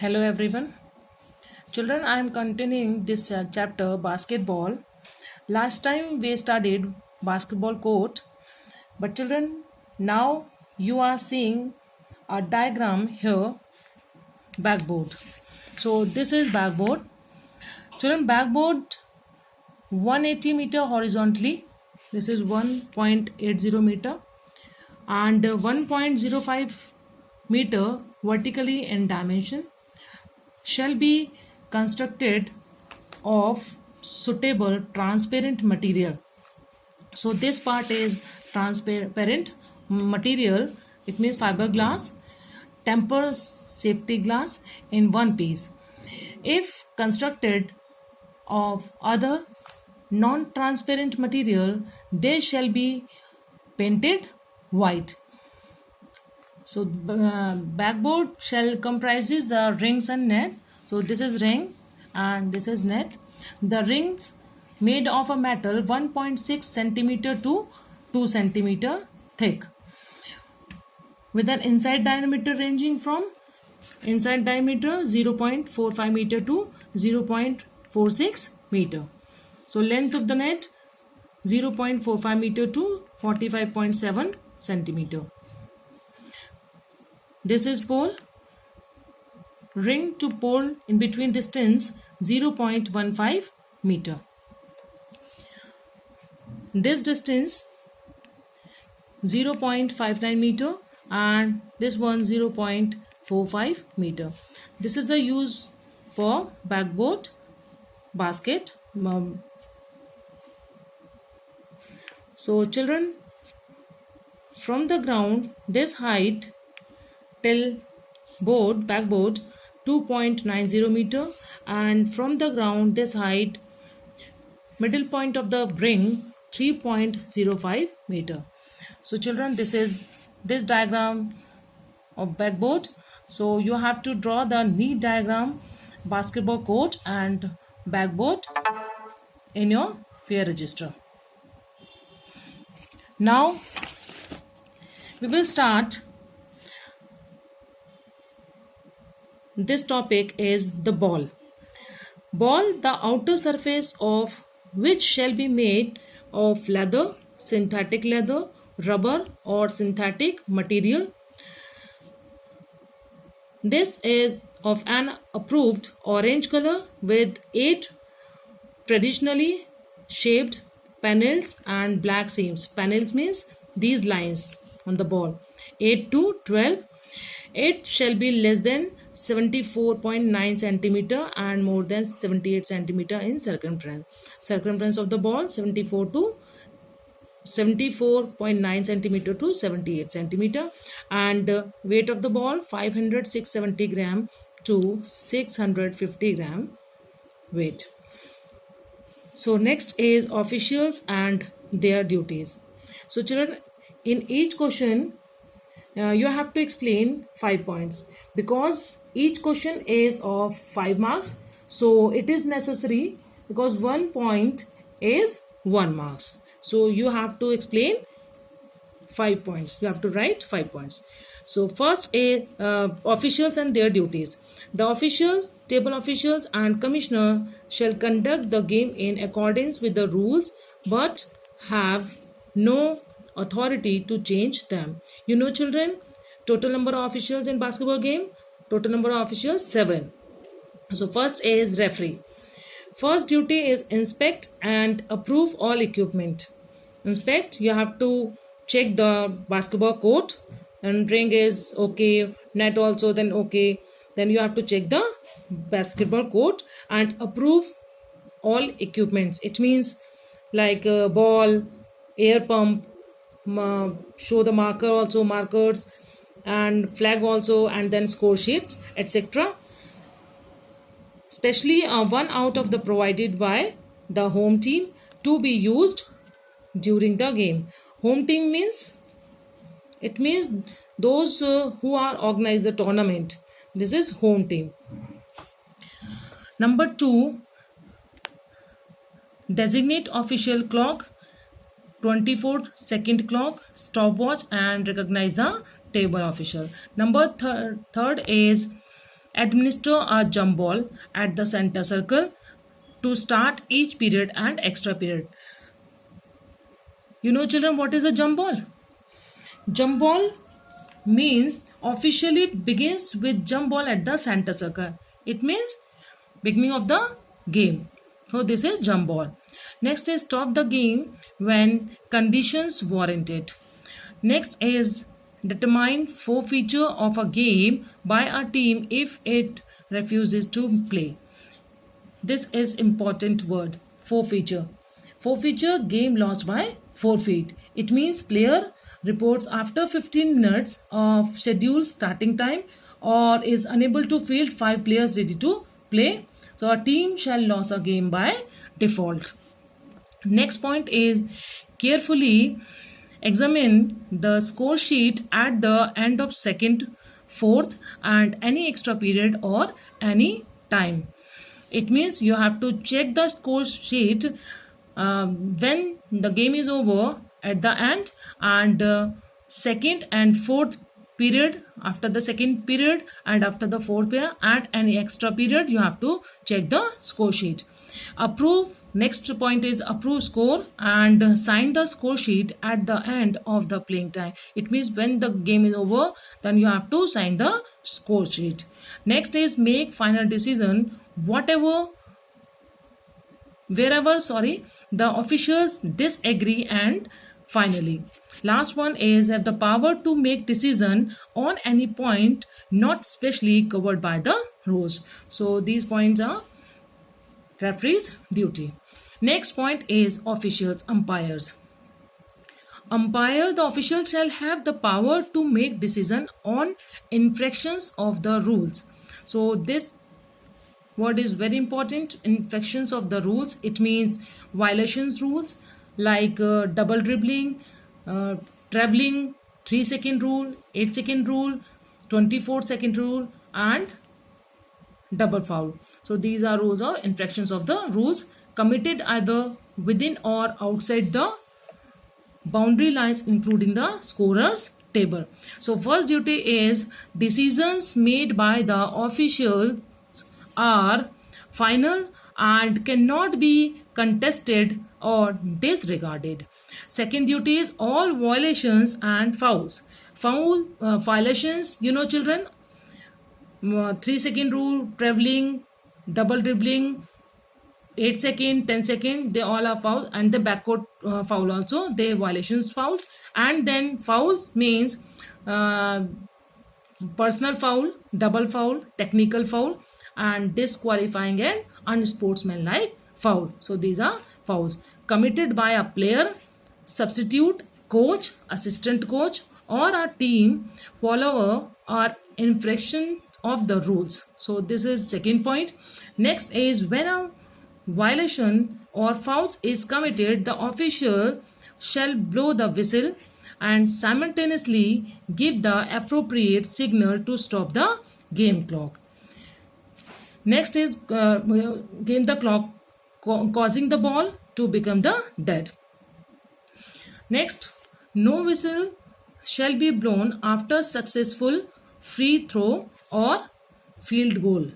Hello everyone. Children, I am continuing this chapter basketball. Last time we studied basketball court, but children, now you are seeing a diagram here, backboard. So this is backboard. Children, backboard 180 meter horizontally. This is 1.80 meter and 1.05 meter vertically in dimension shall be constructed of suitable transparent material. So this part is transparent material, it means fiberglass, tempered safety glass in one piece. If constructed of other non-transparent material, they shall be painted white. So backboard shell comprises the rings and net. So this is ring and this is net. The rings made of a metal 1.6 centimeter to 2 centimeter thick, with an inside diameter ranging from inside diameter 0.45 meter to 0.46 meter. So length of the net 0.45 meter to 45.7 centimeter. This is pole. Ring to pole in between distance 0.15 meter. This distance 0.59 meter and this one 0.45 meter. This is the use for backboard basket. So children, from the ground this height till backboard 2.90 meter, and from the ground this height middle point of the ring 3.05 meter. So children, this is this diagram of backboard. So you have to draw the neat diagram basketball court and backboard in your fair register. Now we will start. This topic is the ball. Ball, the outer surface of which shall be made of leather, synthetic leather, rubber or synthetic material. This is of an approved orange color with 8 traditionally shaped panels and black seams. Panels means these lines on the ball. 8 to 12. It shall be less than 74.9 centimeter and more than 78 centimeter in circumference. Circumference of the ball 74.9 centimeter to 78 centimeter, and weight of the ball 670 gram to 650 gram weight. So next is officials and their duties. So children, in each question you have to explain 5 points, because each question is of 5 marks. So it is necessary, because 1 point is 1 marks. So you have to explain 5 points. You have to write 5 points. So first is officials and their duties. The officials, table officials and commissioner shall conduct the game in accordance with the rules but have no authority to change them. You know children, total number of officials in basketball game, total number of officials 7. So first is referee. First duty is inspect and approve all equipment. Inspect, you have to check the basketball court, and ring is okay, net also then okay. Then you have to check the basketball court and approve all equipments. It means like ball, air pump, show the marker also, markers and flag also, and then score sheets, etc. Especially one out of the provided by the home team to be used during the game. Home team means, it means those who are organize the tournament. This is home team. Number 2, designate official clock, 24-second clock, stopwatch and recognize the table official. Number third is administer a jump ball at the center circle to start each period and extra period. You know, children, what is a jump ball? Jump ball means officially begins with jump ball at the center circle. It means beginning of the game. So this is jump ball. Next is stop the game when conditions warrant it. Next is determine forfeiture of a game by a team if it refuses to play. This is important word, forfeiture. Forfeiture, game lost by forfeit. It means player reports after 15 minutes of scheduled starting time or is unable to field 5 players ready to play. So a team shall lose a game by default. Next point is carefully examine the score sheet at the end of second, fourth and any extra period or any time. It means you have to check the score sheet when the game is over at the end, and second and fourth period, after the second period and after the fourth period and any extra period, you have to check the score sheet. Approve. Next point is approve score and sign the score sheet at the end of the playing time. It means when the game is over, then you have to sign the score sheet. Next is make final decision wherever the officials disagree. And finally, last one is have the power to make decision on any point not specially covered by the rules. So these points are referee's duty. Next point is officials, umpires. Umpire, the official shall have the power to make decision on infractions of the rules. So this word is very important. Infractions of the rules, it means violations rules like double dribbling, traveling, 3-second rule, 8-second rule, 24-second rule and double foul. So these are rules or infractions of the rules committed either within or outside the boundary lines, including the scorer's table. So first duty is decisions made by the officials are final and cannot be contested or disregarded. Second duty is all violations and fouls. Violations, you know, children, 3-second rule, traveling, double dribbling, 8-second, 10-second, they all are fouls, and the backcourt foul also, they violations fouls. And then fouls means personal foul, double foul, technical foul and disqualifying and unsportsmanlike foul. So these are fouls committed by a player, substitute, coach, assistant coach or a team follower or infraction of the rules. So this is second point. Next is when a violation or fouls is committed, the official shall blow the whistle and simultaneously give the appropriate signal to stop the game clock. Next is game the clock, causing the ball to become the dead. Next, no whistle shall be blown after successful free throw or field goal.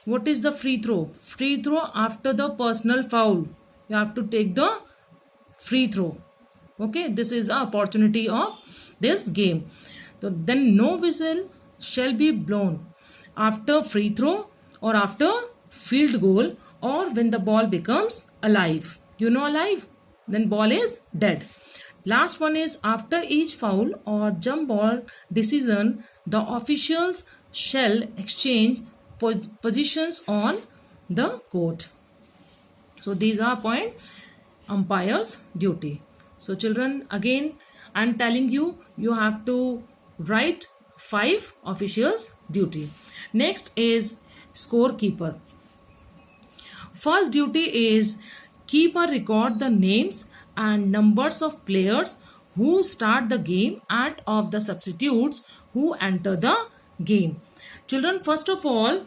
What is the free throw? Free throw after the personal foul. You have to take the free throw. Okay, this is the opportunity of this game. So then no whistle shall be blown after free throw or after field goal or when the ball becomes alive. You know, alive? Then ball is dead. Last one is after each foul or jump ball decision, the officials shall exchange positions on the court. So these are points, umpire's duty. So children, again I am telling you, you have to write 5 officials duty. Next is scorekeeper. First duty is keep a record the names and numbers of players who start the game and of the substitutes who enter the game. Children, first of all,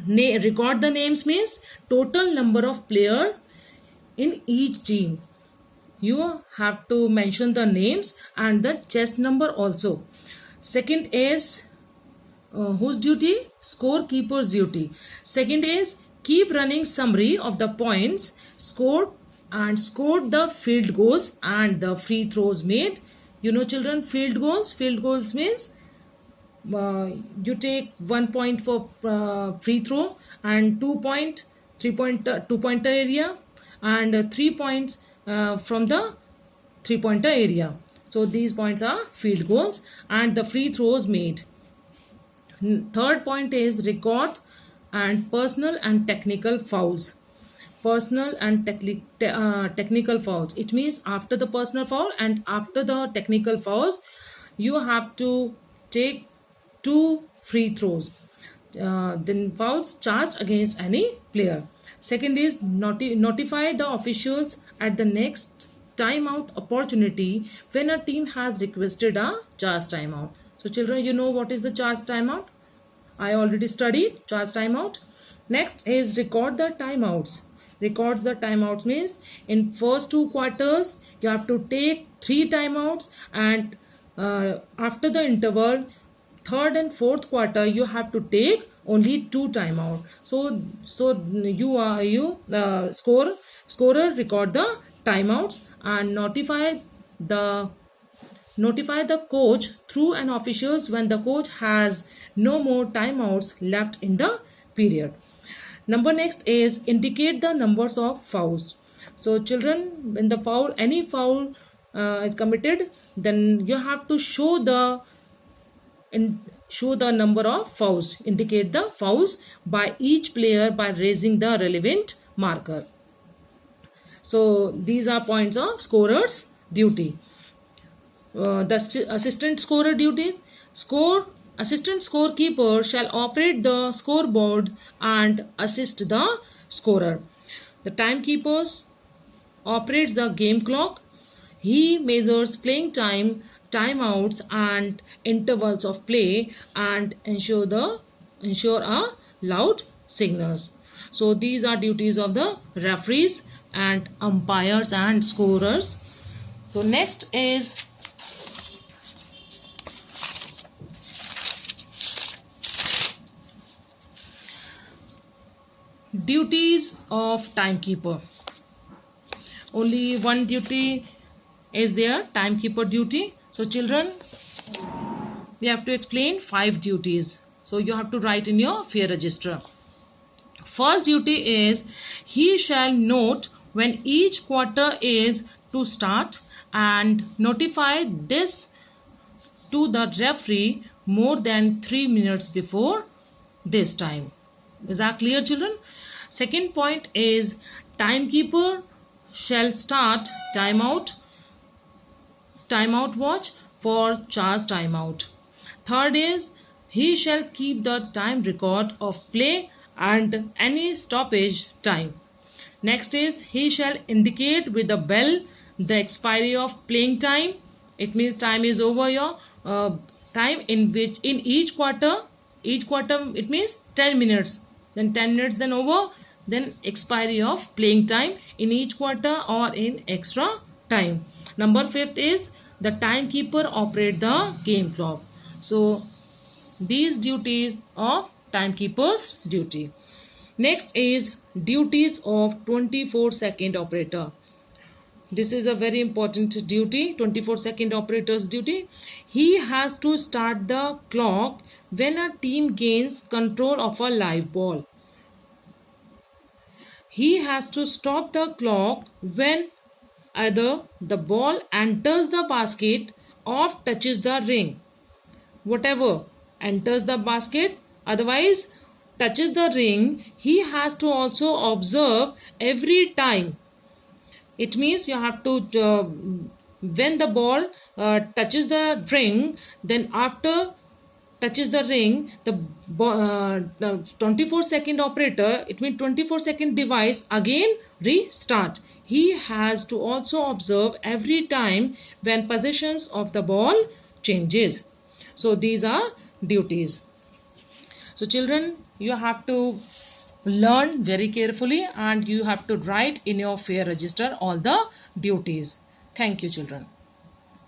record the names means total number of players in each team. You have to mention the names and the chess number also. Second is whose duty? Scorekeeper's duty. Second is keep running summary of the points scored and scored the field goals and the free throws made. You know, children, field goals. Field goals means you take 1 point for free throw and 2 point 3 point 2-pointer area and 3 points from the 3-pointer area. So these points are field goals and the free throws made. Third point is record and personal and technical fouls. Personal and technical fouls. It means after the personal foul and after the technical fouls, you have to take 2 free throws. Then fouls charged against any player. Second is notify the officials at the next timeout opportunity when a team has requested a charge timeout. So children, you know what is the charge timeout? I already studied charge timeout. Next is record the timeouts. Records the timeouts means in first 2 quarters you have to take 3 timeouts and after the interval third and fourth quarter you have to take only 2 timeout. So scorer record the timeouts and notify the coach through an officials when the coach has no more timeouts left in the period. Number next is indicate the numbers of fouls. So children, when any foul is committed, then you have to show the number of fouls, indicate the fouls by each player by raising the relevant marker. So these are points of scorer's duty. The assistant scorer duties. Assistant scorekeeper shall operate the scoreboard and assist the scorer. The timekeepers operates the game clock. He measures playing time, timeouts and intervals of play and ensure a loud signals. So these are duties of the referees and umpires and scorers. So next is duties of timekeeper. Only one duty is there, timekeeper duty. So children, we have to explain 5 duties. So you have to write in your fair register. First duty is he shall note when each quarter is to start and notify this to the referee more than 3 minutes before this time. Is that clear, children? Second point is timekeeper shall start timeout watch for charge timeout. Third is he shall keep the time record of play and any stoppage time. Next is he shall indicate with a bell the expiry of playing time. It means time is over your time in each quarter it means 10 minutes, then 10 minutes, then over, then expiry of playing time in each quarter or in extra time. Number 5th is the timekeeper operate the game clock. So these duties of timekeeper's duty. Next is duties of 24-second operator. This is a very important duty, 24-second operator's duty. He has to start the clock when a team gains control of a live ball. He has to stop the clock when either the ball enters the basket or touches the ring. Whatever enters the basket, otherwise touches the ring, he has to also observe every time. It means you have to, when the ball touches the ring, then after touches the ring, the 24-second operator, it means 24-second device again restart. He has to also observe every time when positions of the ball changes. So these are duties. So children, you have to learn very carefully and you have to write in your fair register all the duties. Thank you, children.